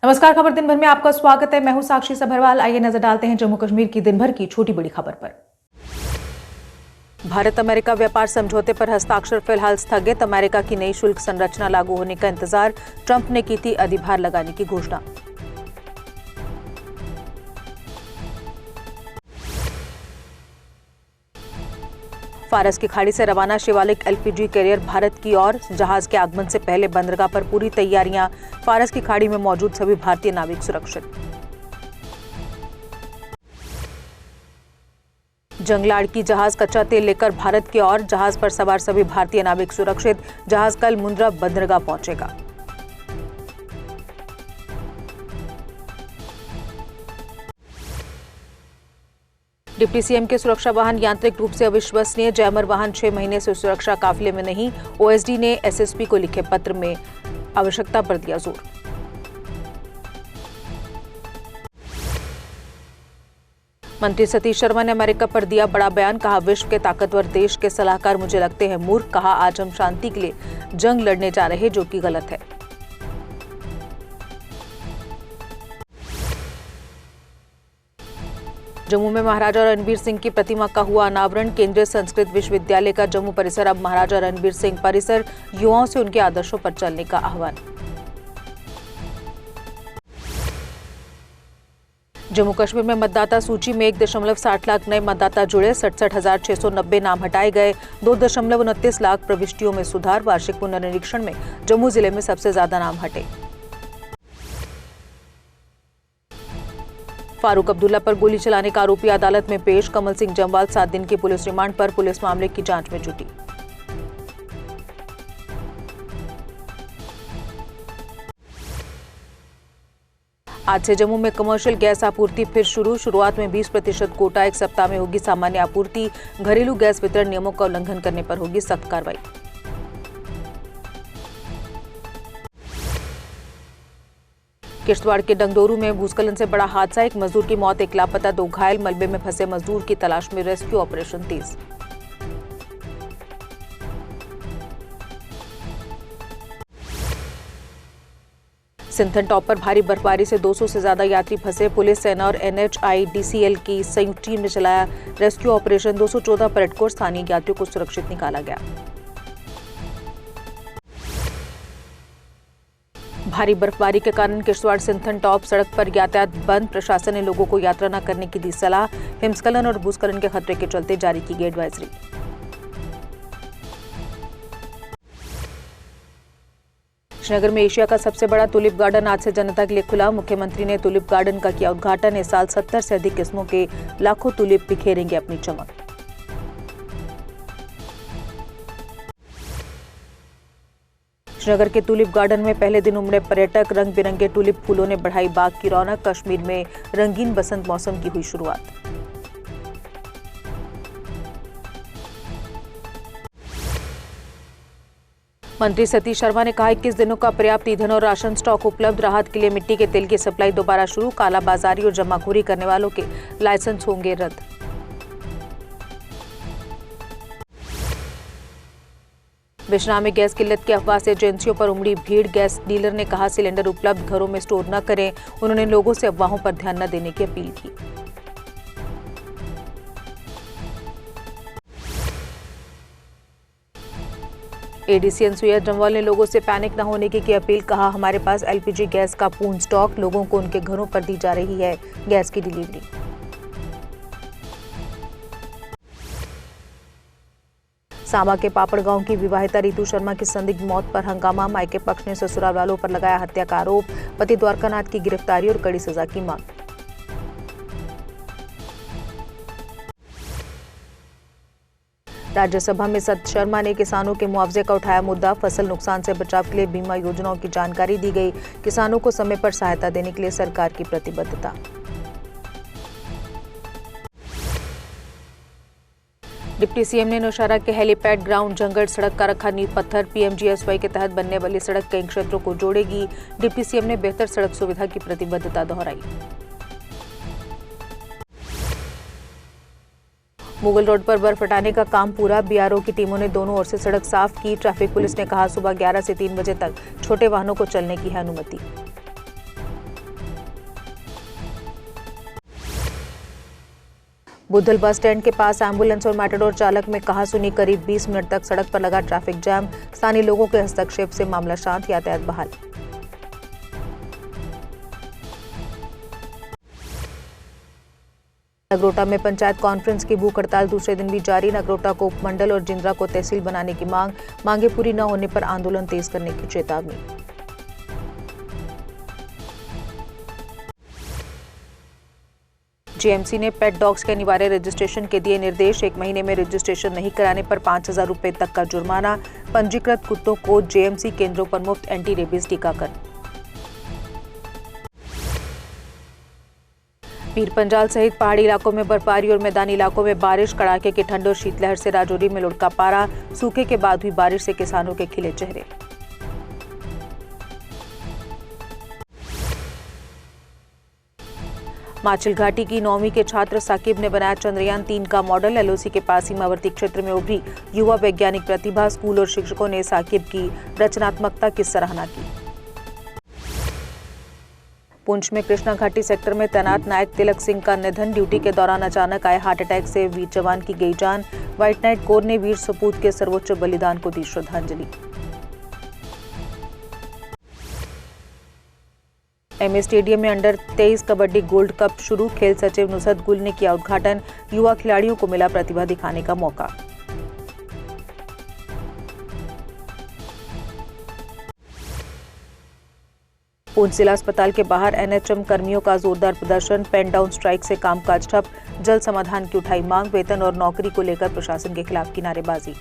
नमस्कार, खबर दिन भर में आपका स्वागत है। मैं हूं साक्षी सभरवाल। आइए नजर डालते हैं जम्मू कश्मीर की दिन भर की छोटी बड़ी खबर पर। भारत अमेरिका व्यापार समझौते पर हस्ताक्षर फिलहाल स्थगित। अमेरिका की नई शुल्क संरचना लागू होने का इंतजार। ट्रंप ने की थी अधिभार लगाने की घोषणा। फारस की खाड़ी से रवाना शिवालिक एलपीजी कैरियर भारत की ओर। जहाज के आगमन से पहले बंदरगाह पर पूरी तैयारियां। फारस की खाड़ी में मौजूद सभी भारतीय नाविक सुरक्षित। जंगलाड़ जहाज कच्चा तेल लेकर भारत की ओर। जहाज पर सवार सभी भारतीय नाविक सुरक्षित। जहाज कल मुंद्रा बंदरगाह पहुंचेगा। डिप्टी सीएम के सुरक्षा वाहन यांत्रिक रूप से अविश्वसनीय। जैमर वाहन 6 महीने से सुरक्षा काफिले में नहीं। ओएसडी ने एसएसपी को लिखे पत्र में आवश्यकता पर दिया जोर। मंत्री सतीश शर्मा ने अमेरिका पर दिया बड़ा बयान। कहा, विश्व के ताकतवर देश के सलाहकार मुझे लगते हैं मूर्ख। कहा, आज हम शांति के लिए जंग लड़ने जा रहे जो कि गलत है। जम्मू में महाराजा रणबीर सिंह की प्रतिमा का हुआ अनावरण। केंद्रीय संस्कृत विश्वविद्यालय का जम्मू परिसर अब महाराजा रणबीर सिंह परिसर। युवाओं से उनके आदर्शों पर चलने का आह्वान। जम्मू कश्मीर में मतदाता सूची में 1.60 लाख नए मतदाता जुड़े। 67,690 नाम हटाए गए। 2.29 लाख प्रविष्टियों में सुधार। वार्षिक पुनर्निरीक्षण में जम्मू जिले में सबसे ज्यादा नाम हटे। फारूक अब्दुल्ला पर गोली चलाने का आरोपी अदालत में पेश। कमल सिंह जम्वाल 7 दिन की पुलिस रिमांड पर। पुलिस मामले की जांच में जुटी। आज से जम्मू में कमर्शियल गैस आपूर्ति फिर शुरू। शुरुआत में 20% कोटा। 1 सप्ताह में होगी सामान्य आपूर्ति। घरेलू गैस वितरण नियमों का उल्लंघन करने पर होगी सख्त कार्रवाई। किश्तवाड़ के डंगडोरू में भूस्खलन से बड़ा हादसा। 1 मजदूर की मौत, 1 लापता, 2 घायल। मलबे में फंसे मजदूर की तलाश में रेस्क्यू ऑपरेशन तेज। सिंथन टॉप पर भारी बर्फबारी से 200 से ज्यादा यात्री फंसे। पुलिस, सेना और एनएचआईडीसीएल की संयुक्त टीम ने चलाया रेस्क्यू ऑपरेशन। 214 पर्यटकों और स्थानीय यात्रियों को सुरक्षित निकाला गया। भारी बर्फबारी के कारण किश्तवाड़ सिंथन टॉप सड़क पर यातायात बंद। प्रशासन ने लोगों को यात्रा न करने की दी सलाह। हिमस्खलन और भूस्खलन के खतरे के चलते जारी की गई एडवाइजरी। श्रीनगर में एशिया का सबसे बड़ा टुलिप गार्डन आज से जनता के लिए खुला। मुख्यमंत्री ने टुलिप गार्डन का किया उद्घाटन। इस साल 70 से अधिक किस्मों के लाखों टुलिप बिखेरेंगे अपनी चमक। श्रीनगर के टुलिप गार्डन में पहले दिन उमड़े पर्यटक। रंग बिरंगे टुलिप फूलों ने बढ़ाई बाग की रौनक। कश्मीर में रंगीन बसंत मौसम की हुई शुरुआत। मंत्री सतीश शर्मा ने कहा, 21 दिनों का पर्याप्त ईंधन और राशन स्टॉक उपलब्ध। राहत के लिए मिट्टी के तेल की सप्लाई दोबारा शुरू। कालाबाजारी और जमाखोरी करने वालों के लाइसेंस होंगे रद्द। बिजनौर में गैस किल्लत की अफवाह से एजेंसियों पर उमड़ी भीड़। गैस डीलर ने कहा, सिलेंडर उपलब्ध, घरों में स्टोर न करें। उन्होंने लोगों से अफवाहों पर ध्यान न देने की अपील की। एडीसी अनसुईया जम्वाल ने लोगों से पैनिक न होने की अपील। कहा, हमारे पास एलपीजी गैस का पूर्ण स्टॉक। लोगों को उनके घरों पर दी जा रही है गैस की डिलीवरी। सांबा के पापड़ गांव की विवाहिता रितु शर्मा की संदिग्ध मौत पर हंगामा। मायके पक्ष ने ससुराल वालों पर लगाया हत्या का आरोप। पति द्वारकानाथ की गिरफ्तारी और कड़ी सजा की मांग। राज्यसभा में सत शर्मा ने किसानों के मुआवजे का उठाया मुद्दा। फसल नुकसान से बचाव के लिए बीमा योजनाओं की जानकारी दी गई। किसानों को समय पर सहायता देने के लिए सरकार की प्रतिबद्धता। डिप्टी सीएम ने नौशहरा के हेलीपैड ग्राउंड जंगल सड़क का रखा नींव पत्थर। पीएमजीएसवाई के तहत बनने वाली सड़क कई क्षेत्रों को जोड़ेगी। डिप्टी सीएम ने बेहतर सड़क सुविधा की प्रतिबद्धता दोहराई। मुगल रोड पर बर्फ हटाने का काम पूरा। बीआरओ की टीमों ने दोनों ओर से सड़क साफ की। ट्रैफिक पुलिस ने कहा, सुबह 11 से 3 बजे तक छोटे वाहनों को चलने की है अनुमति। बुद्धल बस स्टैंड के पास एम्बुलेंस और मैटाडोर चालक में कहासुनी, करीब 20 मिनट तक सड़क पर लगा ट्रैफिक जाम। स्थानीय लोगों के हस्तक्षेप से मामला शांत, यातायात बहाल। नगरोटा में पंचायत कॉन्फ्रेंस की भूख हड़ताल दूसरे दिन भी जारी। नगरोटा को उपमंडल और जिंद्रा को तहसील बनाने की मांगे पूरी न होने पर आंदोलन तेज करने की चेतावनी। जेएमसी ने पेट डॉग्स के अनिवार्य रजिस्ट्रेशन के दिए निर्देश। 1 महीने में रजिस्ट्रेशन नहीं कराने पर 5,000 रुपए तक का जुर्माना। पंजीकृत कुत्तों को जेएमसी केंद्रों पर मुफ्त एंटी रेबीज टीकाकरण। पीर पंजाल सहित पहाड़ी इलाकों में बर्फबारी और मैदानी इलाकों में बारिश। कड़ाके की ठंड और शीतलहर से राजौरी में लुढ़का पारा। सूखे के बाद हुई बारिश से किसानों के खिले चेहरे। माचिल घाटी की 9वीं के छात्र साकिब ने बनाया चंद्रयान 3 का मॉडल। एलओसी के पास सीमावर्ती क्षेत्र में उभरी युवा वैज्ञानिक प्रतिभा। स्कूल और शिक्षकों ने साकिब की रचनात्मकता की सराहना की। पुंछ में कृष्णा घाटी सेक्टर में तैनात नायक तिलक सिंह का निधन। ड्यूटी के दौरान अचानक आए हार्ट अटैक से वीर जवान की गई जान। व्हाइट नाइट कोर ने वीर सपूत के सर्वोच्च बलिदान को दी श्रद्धांजलि। एमए स्टेडियम में अंडर 23 कबड्डी गोल्ड कप शुरू। खेल सचिव नुसरत गुल ने किया उद्घाटन। युवा खिलाड़ियों को मिला प्रतिभा दिखाने का मौका। पुंछ जिला अस्पताल के बाहर एनएचएम कर्मियों का जोरदार प्रदर्शन। पेन डाउन स्ट्राइक से कामकाज ठप। जल्द समाधान की उठाई मांग। वेतन और नौकरी को लेकर प्रशासन के खिलाफ की नारेबाजी।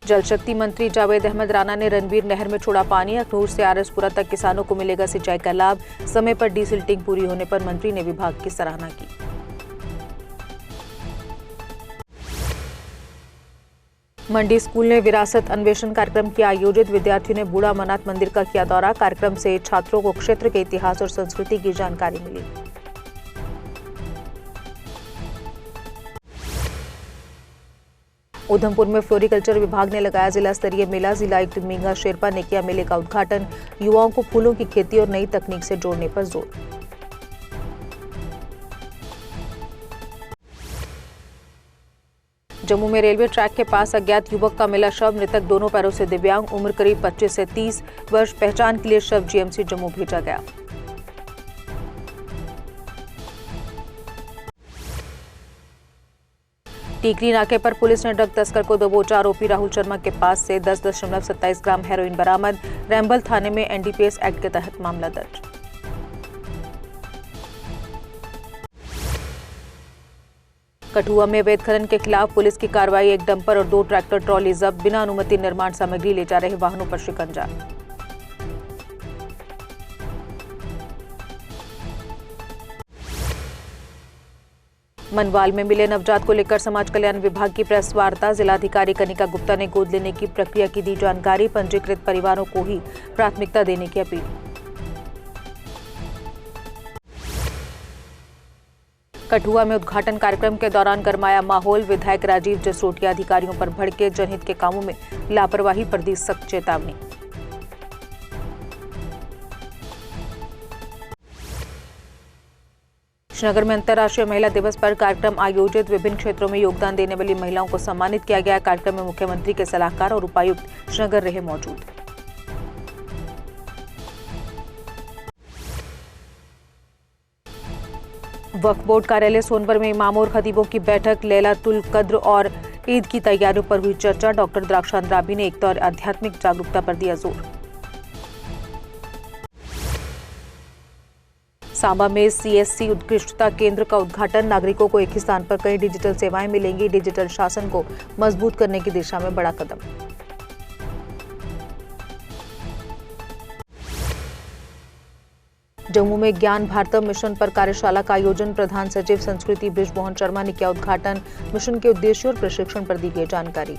जल शक्ति मंत्री जावेद अहमद राणा ने रणवीर नहर में छोड़ा पानी। अखनूर से आरएसपुरा तक किसानों को मिलेगा सिंचाई का लाभ। समय पर डीसिल्टिंग पूरी होने पर मंत्री ने विभाग की सराहना की। मंडी स्कूल ने विरासत अन्वेषण कार्यक्रम किया आयोजित। विद्यार्थियों ने बूढ़ा अमरनाथ मंदिर का किया दौरा। कार्यक्रम से छात्रों को क्षेत्र के इतिहास और संस्कृति की जानकारी मिली। उधमपुर में फ्लोरिकल्चर विभाग ने लगाया जिला स्तरीय मेला। जिला आयुक्त मींगा शेरपा ने किया मेले का उद्घाटन। युवाओं को फूलों की खेती और नई तकनीक से जोड़ने पर जोर। जम्मू में रेलवे ट्रैक के पास अज्ञात युवक का मिला शव। मृतक दोनों पैरों से दिव्यांग, उम्र करीब 25 से 30 वर्ष। पहचान के लिए शव जीएमसी जम्मू भेजा गया। टीकरी नाके पर पुलिस ने ड्रग तस्कर को दबोचा। आरोपी राहुल शर्मा के पास से 10.27 ग्राम हेरोइन बरामद। रैम्बल थाने में एनडीपीएस एक्ट के तहत मामला दर्ज। कठुआ में अवैध खनन के खिलाफ पुलिस की कार्रवाई। एक डंपर और 2 ट्रैक्टर ट्रॉली जब्त। बिना अनुमति निर्माण सामग्री ले जा रहे वाहनों पर शिकंजा। मनवाल में मिले नवजात को लेकर समाज कल्याण विभाग की प्रेस वार्ता। जिलाधिकारी कनिका गुप्ता ने गोद लेने की प्रक्रिया की दी जानकारी। पंजीकृत परिवारों को ही प्राथमिकता देने की अपील। कठुआ में उद्घाटन कार्यक्रम के दौरान गरमाया माहौल। विधायक राजीव जसरोटिया अधिकारियों पर भड़के। जनहित के कामों में लापरवाही पर दी सख्त चेतावनी। श्रीनगर में अंतर्राष्ट्रीय महिला दिवस पर कार्यक्रम आयोजित। विभिन्न क्षेत्रों में योगदान देने वाली महिलाओं को सम्मानित किया गया। कार्यक्रम में मुख्यमंत्री के सलाहकार और उपायुक्त श्रीनगर रहे मौजूद। वक्फ बोर्ड कार्यालय सोनभर में इमामों और खतीबों की बैठक। लैलातुल कद्र और ईद की तैयारियों पर हुई चर्चा। डॉक्टर द्राक्षांत राबी ने एकता और आध्यात्मिक जागरूकता पर दिया जोर। सांबा में सीएससी उत्कृष्टता केंद्र का उद्घाटन। नागरिकों को एक ही स्थान पर कई डिजिटल सेवाएं मिलेंगी। डिजिटल शासन को मजबूत करने की दिशा में बड़ा कदम। जम्मू में ज्ञान भारतम मिशन पर कार्यशाला का आयोजन। प्रधान सचिव संस्कृति बृजमोहन शर्मा ने किया उद्घाटन। मिशन के उद्देश्य और प्रशिक्षण पर दी गई जानकारी।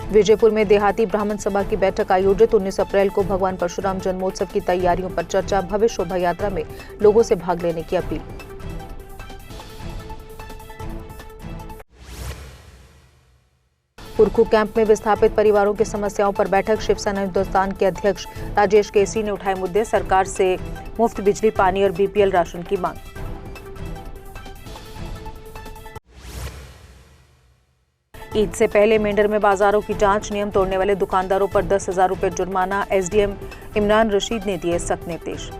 विजयपुर में देहाती ब्राह्मण सभा की बैठक आयोजित। 19 अप्रैल को भगवान परशुराम जन्मोत्सव की तैयारियों पर चर्चा। भव्य शोभा यात्रा में लोगों से भाग लेने की अपील। पुरखू कैंप में विस्थापित परिवारों की समस्याओं पर बैठक। शिवसेना हिंदुस्तान के अध्यक्ष राजेश केसरी ने उठाए मुद्दे। सरकार से मुफ्त बिजली, पानी और बीपीएल राशन की मांग। ईद से पहले मेंढर में बाजारों की जांच, नियम तोड़ने वाले दुकानदारों पर 10,000 रुपये जुर्माना। एसडीएम इमरान रशीद ने दिए सख्त निर्देश।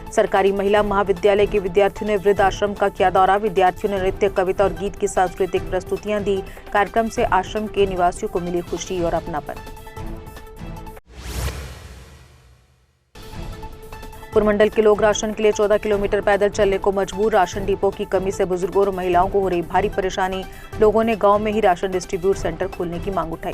सरकारी महिला महाविद्यालय के विद्यार्थियों ने वृद्ध आश्रम का किया दौरा। विद्यार्थियों ने नृत्य, कविता और गीत की सांस्कृतिक प्रस्तुतियां दी। कार्यक्रम से आश्रम के निवासियों को मिली खुशी और अपनापन। पुरमंडल के लोग राशन के लिए 14 किलोमीटर पैदल चलने को मजबूर। राशन डिपो की कमी से बुजुर्गों और महिलाओं को हो रही भारी परेशानी। लोगों ने गांव में ही राशन डिस्ट्रीब्यूट सेंटर खोलने की मांग उठाई।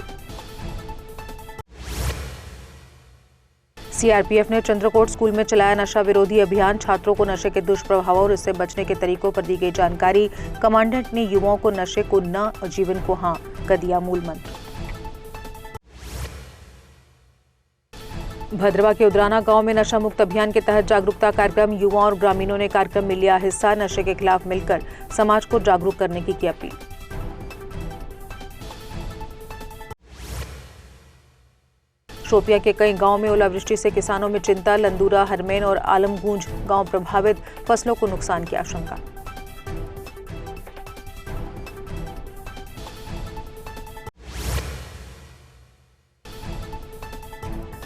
सीआरपीएफ ने चंद्रकोट स्कूल में चलाया नशा विरोधी अभियान। छात्रों को नशे के दुष्प्रभावों और इससे बचने के तरीकों पर दी गई जानकारी। कमांडेंट ने युवाओं को नशे को न और जीवन को हां का दिया मूल मंत्र। भद्रवा के उदराना गांव में नशा मुक्त अभियान के तहत जागरूकता कार्यक्रम। युवाओं और ग्रामीणों ने कार्यक्रम में लिया हिस्सा। नशे के खिलाफ मिलकर समाज को जागरूक करने की अपील। शोपियां के कई गांवों में ओलावृष्टि से किसानों में चिंता। लंदूरा, हरमेन और आलमगूंज गांव प्रभावित, फसलों को नुकसान की आशंका।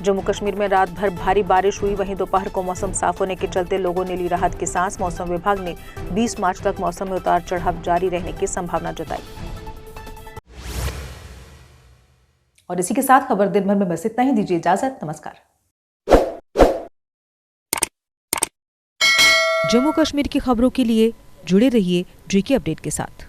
जम्मू कश्मीर में रात भर भारी बारिश हुई। वहीं दोपहर को मौसम साफ होने के चलते लोगों ने ली राहत की सांस। मौसम विभाग ने 20 मार्च तक मौसम में उतार चढ़ाव जारी रहने की संभावना जताई। और इसी के साथ खबर दिन भर में बस इतना ही। दीजिए इजाजत। नमस्कार। जम्मू कश्मीर की खबरों के लिए जुड़े रहिए जेके अपडेट के साथ।